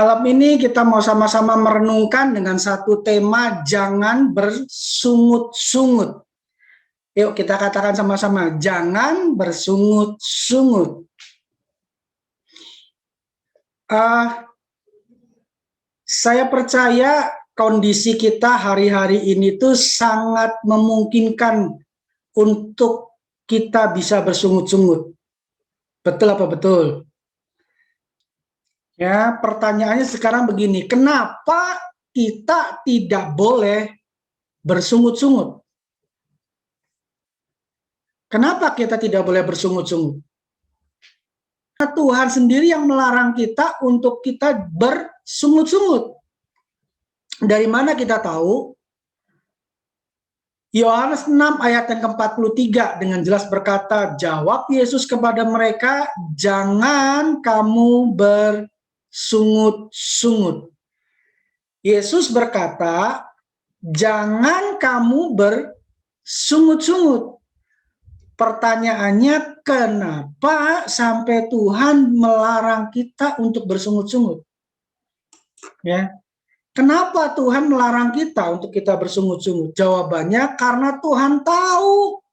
Malam ini kita mau sama-sama merenungkan dengan satu tema, jangan bersungut-sungut. Yuk kita katakan sama-sama, jangan bersungut-sungut. Saya percaya kondisi kita hari-hari ini tuh sangat memungkinkan untuk kita bisa bersungut-sungut. Betul apa betul? Ya, pertanyaannya sekarang begini, kenapa kita tidak boleh bersungut-sungut? Kenapa kita tidak boleh bersungut-sungut? Karena Tuhan sendiri yang melarang kita untuk kita bersungut-sungut. Dari mana kita tahu? Yohanes 6 ayat yang ke-43 dengan jelas berkata, jawab Yesus kepada mereka, jangan kamu bersungut-sungut. Yesus berkata, jangan kamu bersungut-sungut. Pertanyaannya, kenapa sampai Tuhan melarang kita untuk bersungut-sungut? Ya. Kenapa Tuhan melarang kita untuk kita bersungut-sungut? Jawabannya karena Tuhan tahu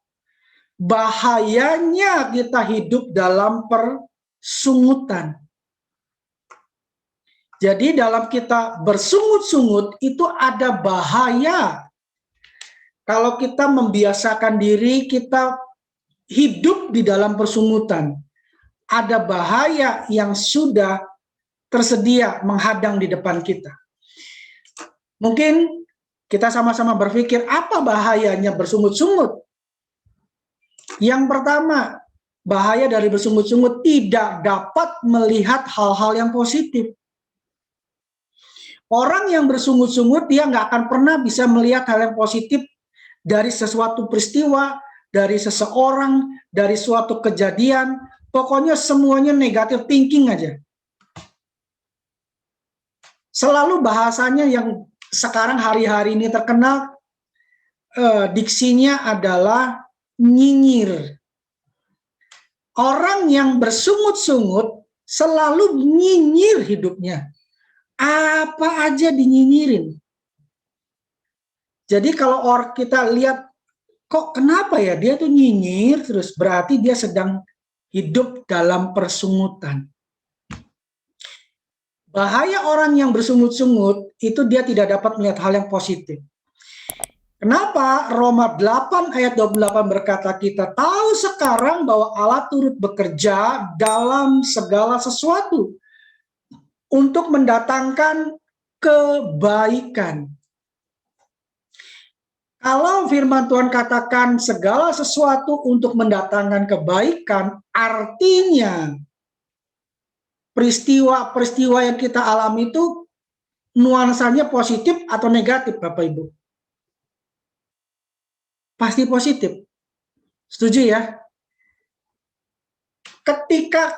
bahayanya kita hidup dalam persungutan. Jadi dalam kita bersungut-sungut itu ada bahaya. Kalau kita membiasakan diri kita hidup di dalam persungutan, ada bahaya yang sudah tersedia menghadang di depan kita. Mungkin kita sama-sama berpikir, apa bahayanya bersungut-sungut? Yang pertama, bahaya dari bersungut-sungut tidak dapat melihat hal-hal yang positif. Orang yang bersungut-sungut, dia nggak akan pernah bisa melihat hal yang positif dari sesuatu peristiwa, dari seseorang, dari suatu kejadian. Pokoknya semuanya negative thinking aja. Selalu bahasanya yang sekarang hari-hari ini terkenal, diksinya adalah nyinyir. Orang yang bersungut-sungut selalu nyinyir hidupnya. Apa aja dinyinyirin. Jadi kalau kita lihat, kok kenapa ya dia tuh nyinyir terus, berarti dia sedang hidup dalam persungutan. Bahaya orang yang bersungut-sungut itu dia tidak dapat melihat hal yang positif. Kenapa? Roma 8 ayat 28 berkata, kita tahu sekarang bahwa Allah turut bekerja dalam segala sesuatu untuk mendatangkan kebaikan. Kalau firman Tuhan katakan segala sesuatu untuk mendatangkan kebaikan, artinya peristiwa-peristiwa yang kita alami itu nuansanya positif atau negatif, Bapak Ibu? Pasti positif. Setuju ya? Ketika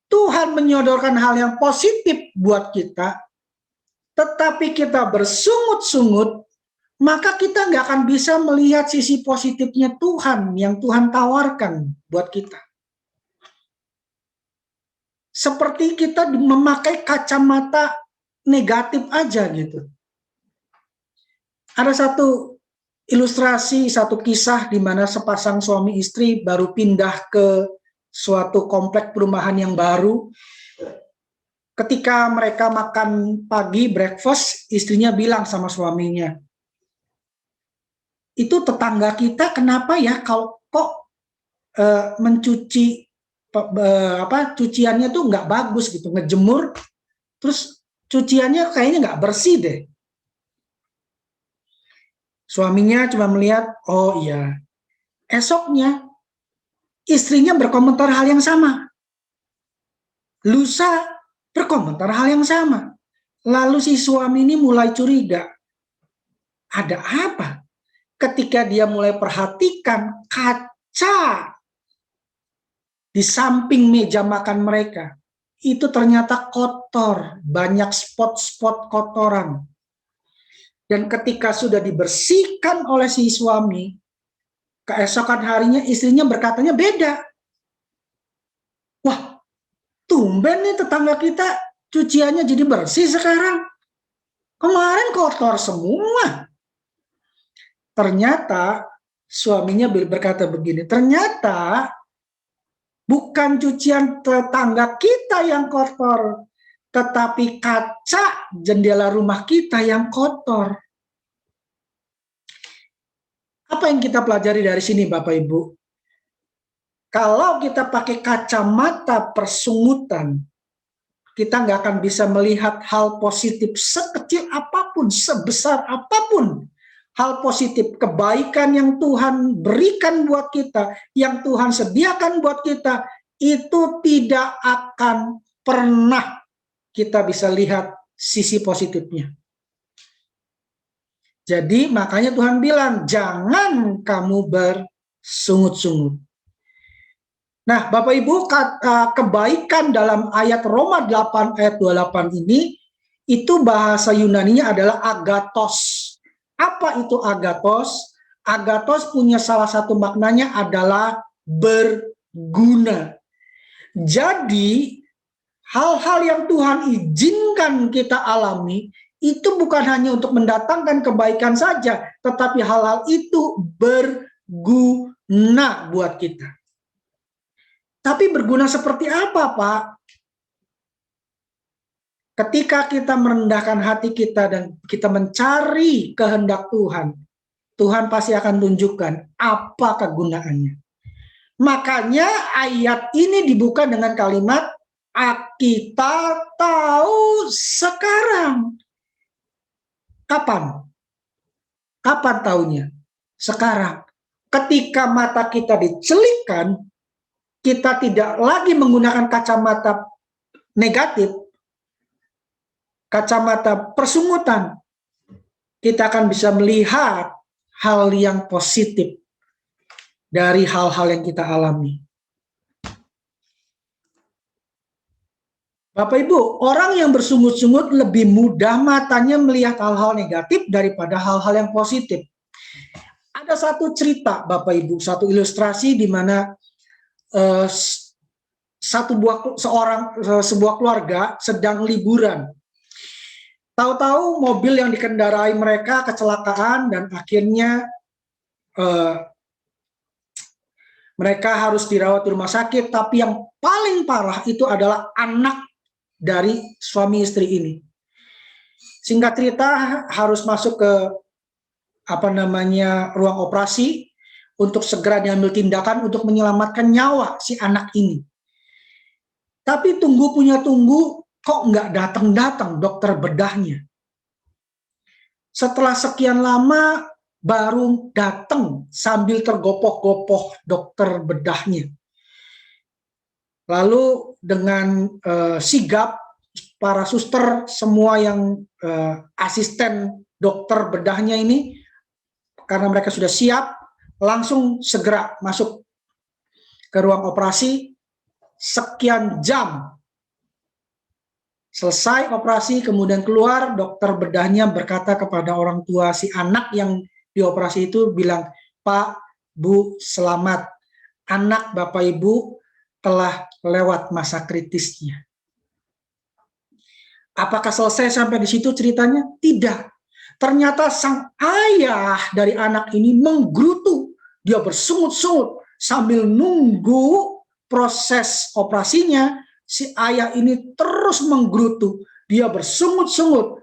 Tuhan menyodorkan hal yang positif buat kita, tetapi kita bersungut-sungut, maka kita nggak akan bisa melihat sisi positifnya Tuhan yang Tuhan tawarkan buat kita. Seperti kita memakai kacamata negatif aja gitu. Ada satu ilustrasi, satu kisah di mana sepasang suami istri baru pindah ke suatu komplek perumahan yang baru. Ketika mereka makan pagi, breakfast, istrinya bilang sama suaminya, itu tetangga kita kenapa ya kalau kok mencuci cuciannya tuh nggak bagus gitu, ngejemur terus cuciannya kayaknya nggak bersih deh. Suaminya cuma melihat, oh iya. Esoknya istrinya berkomentar hal yang sama, lusa berkomentar hal yang sama. Lalu si suami ini mulai curiga, ada apa? Ketika dia mulai perhatikan kaca di samping meja makan mereka, itu ternyata kotor, banyak spot-spot kotoran. Dan ketika sudah dibersihkan oleh si suami, keesokan harinya istrinya berkatanya beda. Wah, tumben nih tetangga kita cuciannya jadi bersih sekarang? Kemarin kotor semua. Ternyata suaminya berkata begini, ternyata bukan cucian tetangga kita yang kotor, tetapi kaca jendela rumah kita yang kotor. Apa yang kita pelajari dari sini, Bapak Ibu? Kalau kita pakai kacamata persungutan, kita nggak akan bisa melihat hal positif sekecil apapun, sebesar apapun. Hal positif, kebaikan yang Tuhan berikan buat kita, yang Tuhan sediakan buat kita, itu tidak akan pernah kita bisa lihat sisi positifnya. Jadi makanya Tuhan bilang, jangan kamu bersungut-sungut. Nah, Bapak Ibu, kebaikan dalam ayat Roma 8 ayat 28 ini, itu bahasa Yunaninya adalah agathos. Apa itu agathos? Agathos punya salah satu maknanya adalah berguna. Jadi, hal-hal yang Tuhan izinkan kita alami, itu bukan hanya untuk mendatangkan kebaikan saja, tetapi hal-hal itu berguna buat kita. Tapi berguna seperti apa, Pak? Ketika kita merendahkan hati kita dan kita mencari kehendak Tuhan, Tuhan pasti akan tunjukkan apa kegunaannya. Makanya ayat ini dibuka dengan kalimat, kita tahu sekarang. Kapan? Kapan taunya? Sekarang. Ketika mata kita dicelikkan, kita tidak lagi menggunakan kacamata negatif, kacamata persungutan, kita akan bisa melihat hal yang positif dari hal-hal yang kita alami. Bapak Ibu, orang yang bersungut-sungut lebih mudah matanya melihat hal-hal negatif daripada hal-hal yang positif. Ada satu cerita, Bapak Ibu, satu ilustrasi di mana sebuah keluarga sedang liburan. Tahu-tahu mobil yang dikendarai mereka kecelakaan dan akhirnya mereka harus dirawat di rumah sakit. Tapi yang paling parah itu adalah anak dari suami istri ini. Singkat cerita, harus masuk ke ruang operasi untuk segera diambil tindakan untuk menyelamatkan nyawa si anak ini. Tapi tunggu kok nggak datang-datang dokter bedahnya. Setelah sekian lama baru datang sambil tergopoh-gopoh dokter bedahnya. Lalu dengan sigap para suster semua yang asisten dokter bedahnya ini, karena mereka sudah siap, langsung segera masuk ke ruang operasi. Sekian jam selesai operasi, kemudian keluar, dokter bedahnya berkata kepada orang tua si anak yang dioperasi itu, bilang, Pak, Bu, selamat, anak Bapak Ibu telah lewat masa kritisnya. Apakah selesai sampai di situ ceritanya? Tidak. Ternyata sang ayah dari anak ini menggerutu, dia bersungut-sungut sambil nunggu proses operasinya. Si ayah ini terus menggerutu, dia bersungut-sungut.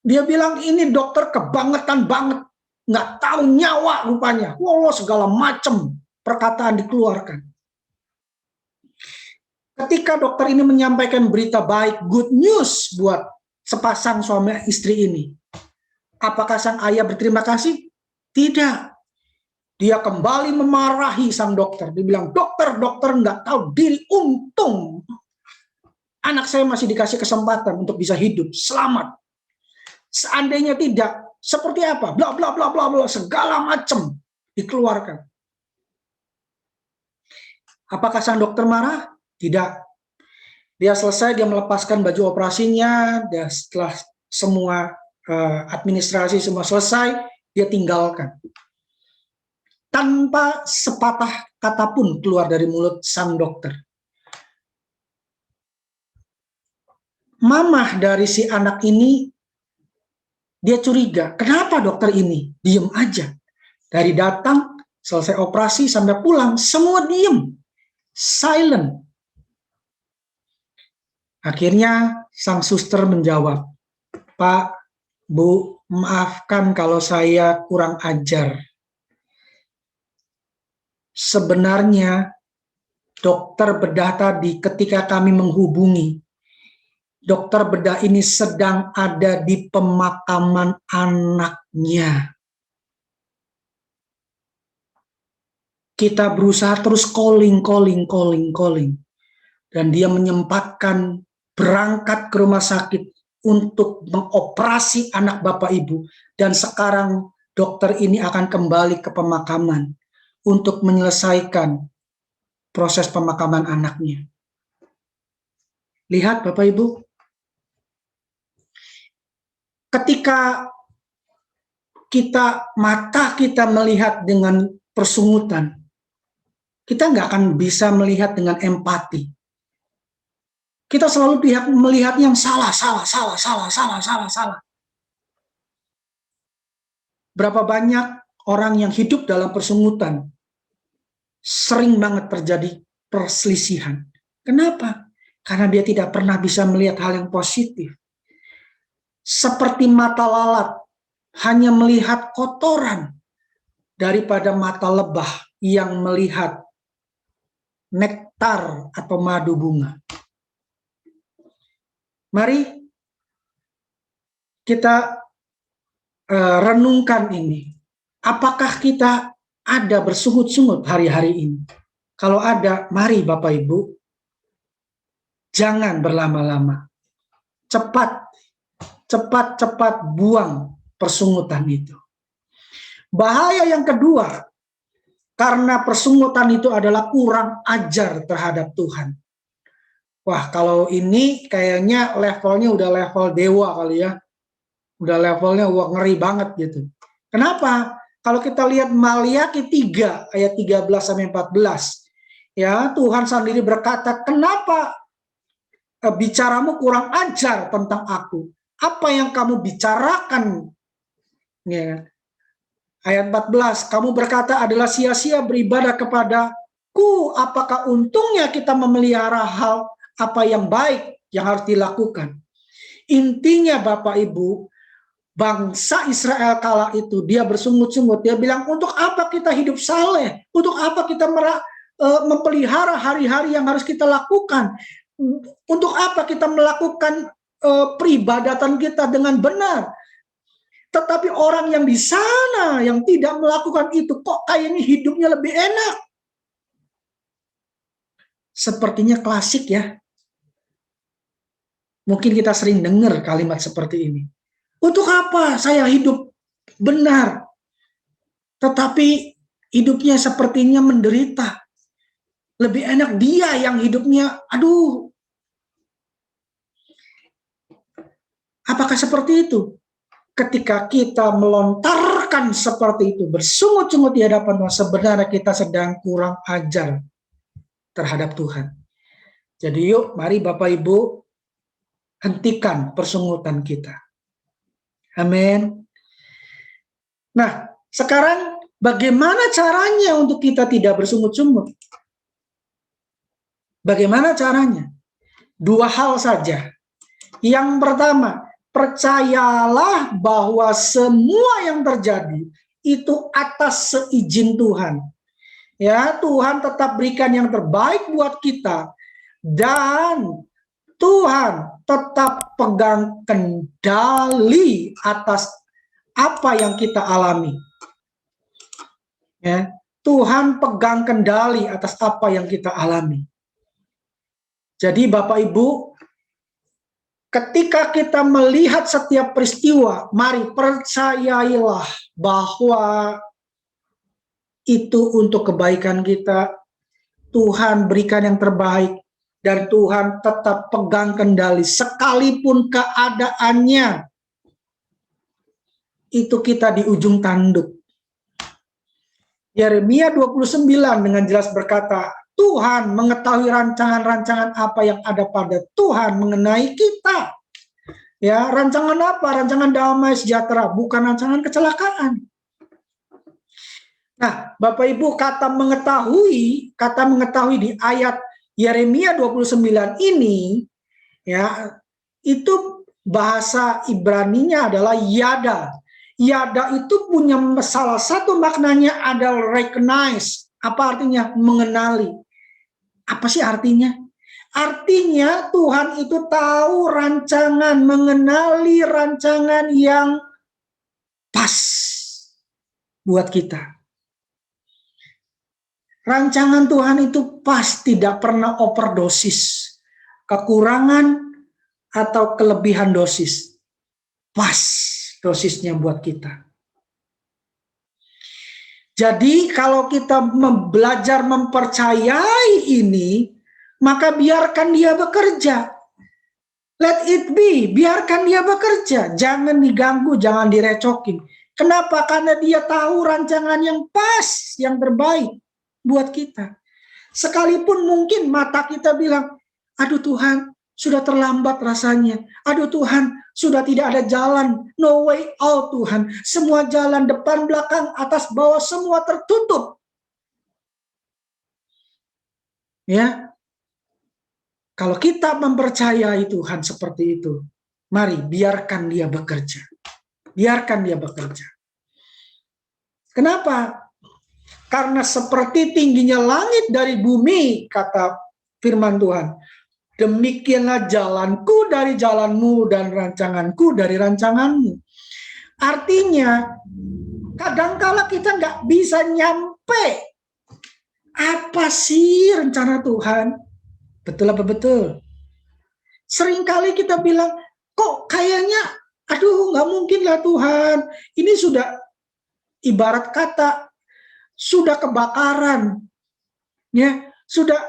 Dia bilang, ini dokter kebangetan banget, nggak tahu nyawa rupanya. Wah, segala macam perkataan dikeluarkan. Ketika dokter ini menyampaikan berita baik, good news buat sepasang suami istri ini, apakah sang ayah berterima kasih? Tidak. Dia kembali memarahi sang dokter. Dia bilang, dokter nggak tahu diri, untung anak saya masih dikasih kesempatan untuk bisa hidup, selamat. Seandainya tidak, seperti apa? Bla bla bla bla bla, segala macam dikeluarkan. Apakah sang dokter marah? Tidak. Dia selesai, dia melepaskan baju operasinya, dan setelah semua administrasi semua selesai, dia tinggalkan. Tanpa sepatah kata pun keluar dari mulut sang dokter. mamah dari si anak ini, dia curiga, kenapa dokter ini diem aja? Dari datang, selesai operasi, sampai pulang, semua diem, silent. Akhirnya sang suster menjawab, Pak, Bu, maafkan kalau saya kurang ajar. Sebenarnya dokter bedah tadi ketika kami menghubungi, dokter bedah ini sedang ada di pemakaman anaknya. Kita berusaha terus calling. Dan dia menyempatkan berangkat ke rumah sakit untuk mengoperasi anak Bapak Ibu. Dan sekarang dokter ini akan kembali ke pemakaman untuk menyelesaikan proses pemakaman anaknya. Lihat Bapak Ibu, ketika mata kita melihat dengan persungutan, kita nggak akan bisa melihat dengan empati. Kita selalu melihat yang salah. Berapa banyak orang yang hidup dalam persungutan, sering banget terjadi perselisihan. Kenapa? Karena dia tidak pernah bisa melihat hal yang positif. Seperti mata lalat, hanya melihat kotoran daripada mata lebah yang melihat nektar atau madu bunga. Mari kita renungkan ini. Apakah kita ada bersungut-sungut hari-hari ini? Kalau ada, mari Bapak Ibu, jangan berlama-lama. Cepat buang persungutan itu. Bahaya yang kedua, karena persungutan itu adalah kurang ajar terhadap Tuhan. Wah, kalau ini kayaknya levelnya udah level dewa kali ya. Udah levelnya ngeri banget gitu. Kenapa? Kalau kita lihat Maliaki 3 ayat 13-14, ya Tuhan sendiri berkata, kenapa bicaramu kurang ajar tentang aku? Apa yang kamu bicarakan? Ya. Ayat 14, kamu berkata adalah sia-sia beribadah kepadaku. Apakah untungnya kita memelihara hal apa yang baik yang harus dilakukan? Intinya Bapak Ibu, bangsa Israel kala itu dia bersungut-sungut, dia bilang untuk apa kita hidup saleh, untuk apa kita memelihara hari-hari yang harus kita lakukan, untuk apa kita melakukan peribadatan kita dengan benar. Tetapi orang yang di sana yang tidak melakukan itu kok kayaknya hidupnya lebih enak. Sepertinya klasik ya. Mungkin kita sering dengar kalimat seperti ini. Untuk apa saya hidup benar, tetapi hidupnya sepertinya menderita. Lebih enak dia yang hidupnya, aduh. Apakah seperti itu? Ketika kita melontarkan seperti itu, bersungut-sungut di hadapan Tuhan, sebenarnya kita sedang kurang ajar terhadap Tuhan. Jadi yuk, mari Bapak Ibu, hentikan persungutan kita. Amin. Nah, sekarang bagaimana caranya untuk kita tidak bersungut-sungut? Bagaimana caranya? Dua hal saja. Yang pertama, percayalah bahwa semua yang terjadi itu atas seizin Tuhan. Ya, Tuhan tetap berikan yang terbaik buat kita. Dan Tuhan tetap pegang kendali atas apa yang kita alami. Ya, Tuhan pegang kendali atas apa yang kita alami. Jadi Bapak Ibu, ketika kita melihat setiap peristiwa, mari percayailah bahwa itu untuk kebaikan kita. Tuhan berikan yang terbaik. Dan Tuhan tetap pegang kendali sekalipun keadaannya itu kita di ujung tanduk. Yeremia 29 dengan jelas berkata, Tuhan, mengetahui rancangan-rancangan apa yang ada pada Tuhan mengenai kita. Ya, rancangan apa? Rancangan damai sejahtera, bukan rancangan kecelakaan. Nah, Bapak Ibu, kata mengetahui di ayat Yeremia 29 ini, ya, itu bahasa Ibraninya adalah yada. Yada itu punya salah satu maknanya adalah recognize. Apa artinya? Mengenali. Apa sih artinya? Artinya Tuhan itu tahu rancangan, mengenali rancangan yang pas buat kita. Rancangan Tuhan itu pas, tidak pernah overdosis, kekurangan atau kelebihan dosis. Pas dosisnya buat kita. Jadi kalau kita belajar mempercayai ini, maka biarkan dia bekerja. Let it be, biarkan dia bekerja. Jangan diganggu, jangan direcokin. Kenapa? Karena dia tahu rancangan yang pas, yang terbaik buat kita. Sekalipun mungkin mata kita bilang, aduh Tuhan, sudah terlambat rasanya. Aduh Tuhan, sudah tidak ada jalan. No way out Tuhan. Semua jalan depan, belakang, atas, bawah, semua tertutup. Ya, kalau kita mempercayai Tuhan seperti itu, mari biarkan dia bekerja. Biarkan dia bekerja. Kenapa? Karena seperti tingginya langit dari bumi, kata firman Tuhan, demikianlah jalanku dari jalanmu dan rancanganku dari rancanganmu. Artinya, kadangkala kita nggak bisa nyampe. Apa sih rencana Tuhan? Betul apa betul? Seringkali kita bilang, kok kayaknya, aduh nggak mungkin lah Tuhan. Ini sudah ibarat kata, sudah kebakaran. Ya, sudah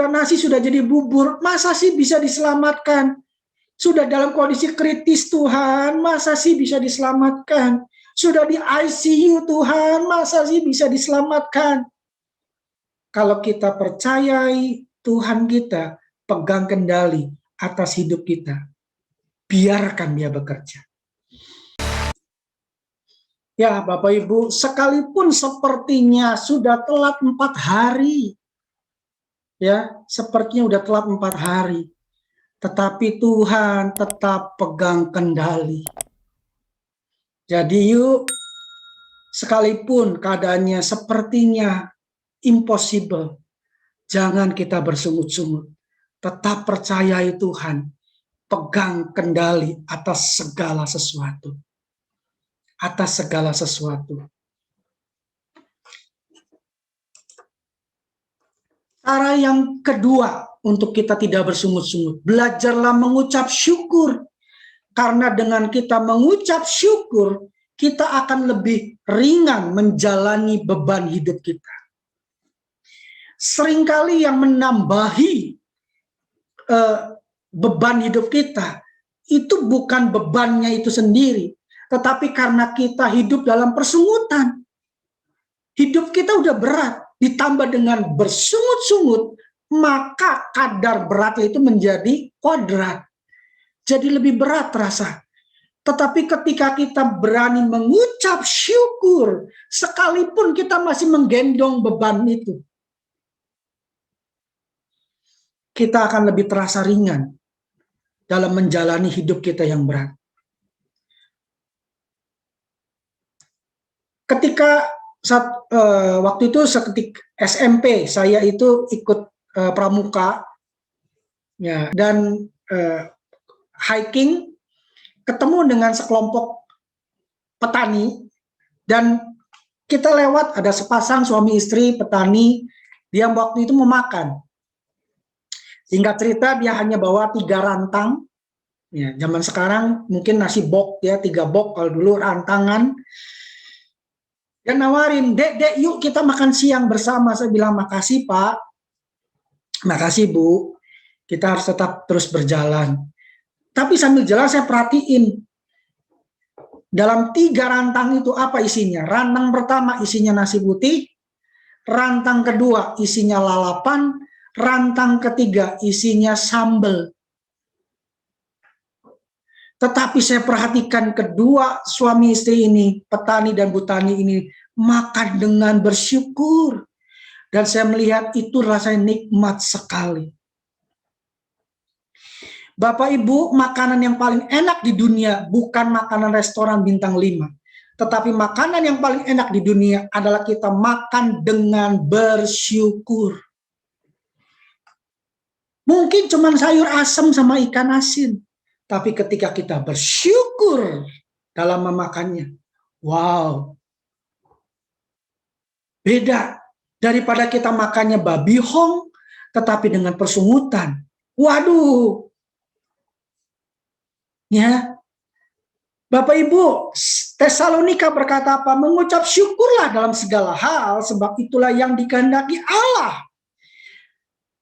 nasi sudah jadi bubur, masa sih bisa diselamatkan? Sudah dalam kondisi kritis Tuhan, masa sih bisa diselamatkan? Sudah di ICU Tuhan, masa sih bisa diselamatkan? Kalau kita percayai Tuhan kita, pegang kendali atas hidup kita, biarkan dia bekerja. Ya Bapak Ibu, sekalipun sepertinya sudah telat 4 hari, ya, sepertinya udah telat 4 hari, tetapi Tuhan tetap pegang kendali. Jadi yuk, sekalipun keadaannya sepertinya impossible, jangan kita bersungut-sungut, tetap percayai Tuhan, pegang kendali atas segala sesuatu. Atas segala sesuatu. Cara yang kedua untuk kita tidak bersungut-sungut, belajarlah mengucap syukur. Karena dengan kita mengucap syukur, kita akan lebih ringan menjalani beban hidup kita. Seringkali yang menambahi beban hidup kita, itu bukan bebannya itu sendiri, tetapi karena kita hidup dalam persungutan. Hidup kita udah berat, ditambah dengan bersungut-sungut, maka kadar beratnya itu menjadi kuadrat. Jadi lebih berat terasa. Tetapi ketika kita berani mengucap syukur, sekalipun kita masih menggendong beban itu, kita akan lebih terasa ringan dalam menjalani hidup kita yang berat. Ketika waktu itu SMP, saya itu ikut pramuka, ya, dan hiking, ketemu dengan sekelompok petani, dan kita lewat, ada sepasang suami istri petani, dia waktu itu mau makan. Singkat cerita, dia hanya bawa 3 rantang, ya, zaman sekarang mungkin nasi bok, ya, 3 bok, kalau dulu rantangan. Dan nawarin, dek yuk kita makan siang bersama. Saya bilang, makasih Pak, makasih Bu, kita harus tetap terus berjalan. Tapi sambil jalan saya perhatiin, dalam 3 rantang itu apa isinya. Rantang pertama isinya nasi putih, rantang kedua isinya lalapan, rantang ketiga isinya sambal. Tetapi saya perhatikan kedua suami istri ini, petani dan Bu Tani ini, makan dengan bersyukur. Dan saya melihat itu rasanya nikmat sekali. Bapak Ibu, makanan yang paling enak di dunia bukan makanan restoran bintang 5. Tetapi makanan yang paling enak di dunia adalah kita makan dengan bersyukur. Mungkin cuma sayur asam sama ikan asin. Tapi ketika kita bersyukur dalam memakannya, wow, beda daripada kita makannya babi hong, tetapi dengan persungutan. Waduh, ya, Bapak Ibu, Tesalonika berkata apa? Mengucap syukurlah dalam segala hal, sebab itulah yang dikehendaki Allah.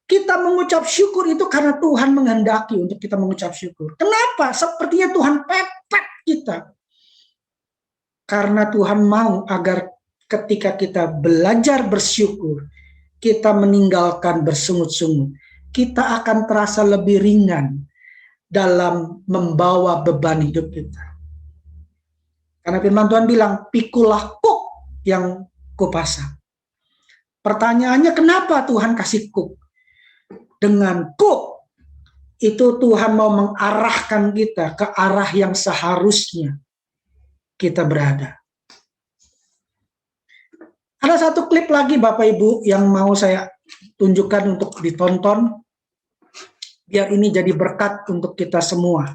Kita mengucap syukur itu karena Tuhan menghendaki untuk kita mengucap syukur. Kenapa? Sepertinya Tuhan pepet kita. Karena Tuhan mau agar ketika kita belajar bersyukur, kita meninggalkan bersungut-sungut. Kita akan terasa lebih ringan dalam membawa beban hidup kita. Karena firman Tuhan bilang, pikulah kuk yang kupasang. Pertanyaannya, kenapa Tuhan kasih kuk? Dengan kuk, itu Tuhan mau mengarahkan kita ke arah yang seharusnya kita berada. Ada satu klip lagi Bapak Ibu yang mau saya tunjukkan untuk ditonton, biar ini jadi berkat untuk kita semua.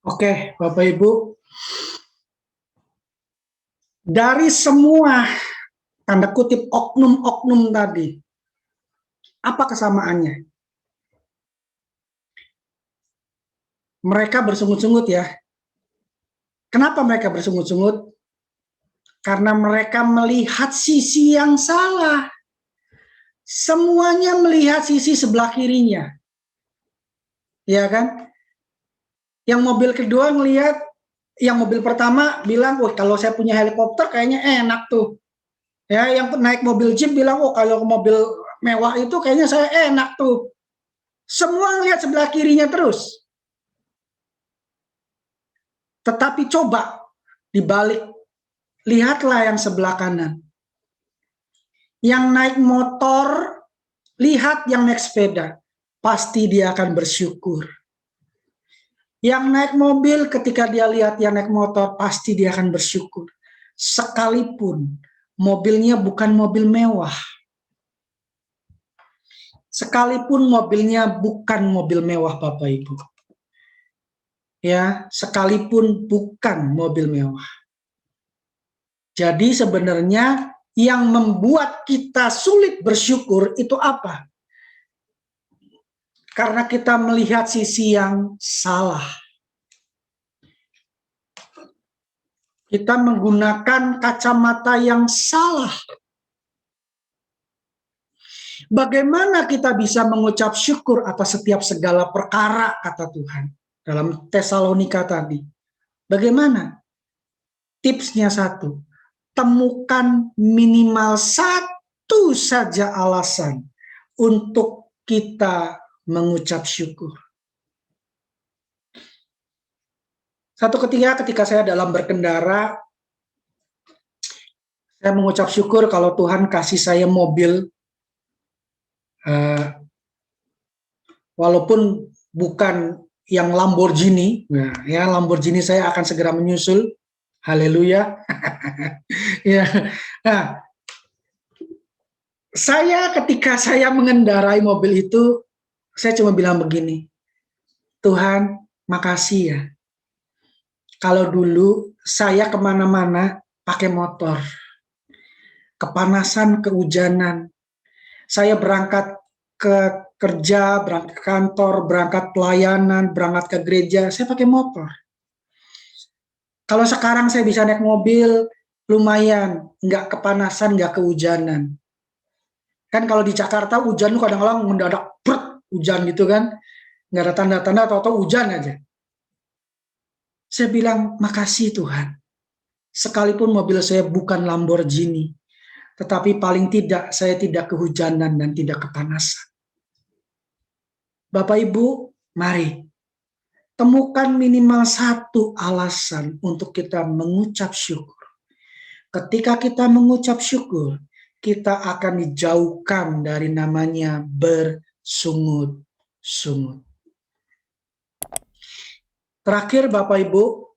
Oke, Bapak Ibu, dari semua tanda kutip oknum-oknum tadi, apa kesamaannya? Mereka bersungut-sungut ya. Kenapa mereka bersungut-sungut? Karena mereka melihat sisi yang salah. Semuanya melihat sisi sebelah kirinya. Ya kan? Yang mobil kedua ngelihat, yang mobil pertama bilang, wah kalau saya punya helikopter kayaknya enak tuh. Ya, yang naik mobil jeep bilang, oh kalau mobil mewah itu kayaknya saya enak tuh. Semua ngelihat sebelah kirinya terus. Tetapi coba dibalik, lihatlah yang sebelah kanan. Yang naik motor, lihat yang naik sepeda. Pasti dia akan bersyukur. Yang naik mobil, ketika dia lihat yang naik motor, pasti dia akan bersyukur. Sekalipun mobilnya bukan mobil mewah. Sekalipun mobilnya bukan mobil mewah, Bapak Ibu. Ya, sekalipun bukan mobil mewah. Jadi sebenarnya yang membuat kita sulit bersyukur itu apa? Karena kita melihat sisi yang salah. Kita menggunakan kacamata yang salah. Bagaimana kita bisa mengucap syukur atas setiap segala perkara, kata Tuhan dalam Tesalonika tadi? Bagaimana? Tipsnya satu, temukan minimal satu saja alasan untuk kita mengucap syukur. Satu ketika saya dalam berkendara, saya mengucap syukur kalau Tuhan kasih saya mobil, walaupun bukan yang Lamborghini. Nah, ya, Lamborghini saya akan segera menyusul. Haleluya. Ya. Nah, ketika saya mengendarai mobil itu, saya cuma bilang begini, Tuhan, makasih ya. Kalau dulu saya kemana-mana pakai motor, kepanasan, kehujanan, saya berangkat ke kerja, berangkat ke kantor, berangkat pelayanan, berangkat ke gereja, saya pakai motor. Kalau sekarang saya bisa naik mobil, lumayan, nggak kepanasan, nggak kehujanan. Kan kalau di Jakarta hujan kadang-kadang mendadak hujan gitu kan, nggak ada tanda-tanda, atau hujan aja. Saya bilang, makasih Tuhan. Sekalipun mobil saya bukan Lamborghini, tetapi paling tidak saya tidak kehujanan dan tidak kepanasan. Bapak Ibu, mari temukan minimal satu alasan untuk kita mengucap syukur. Ketika kita mengucap syukur, kita akan dijauhkan dari namanya bersungut-sungut. Terakhir Bapak Ibu,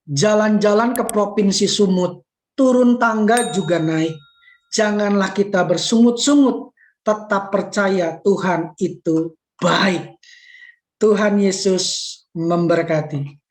jalan-jalan ke Provinsi Sumut, turun tangga juga naik. Janganlah kita bersungut-sungut, tetap percaya Tuhan itu baik. Tuhan Yesus memberkati.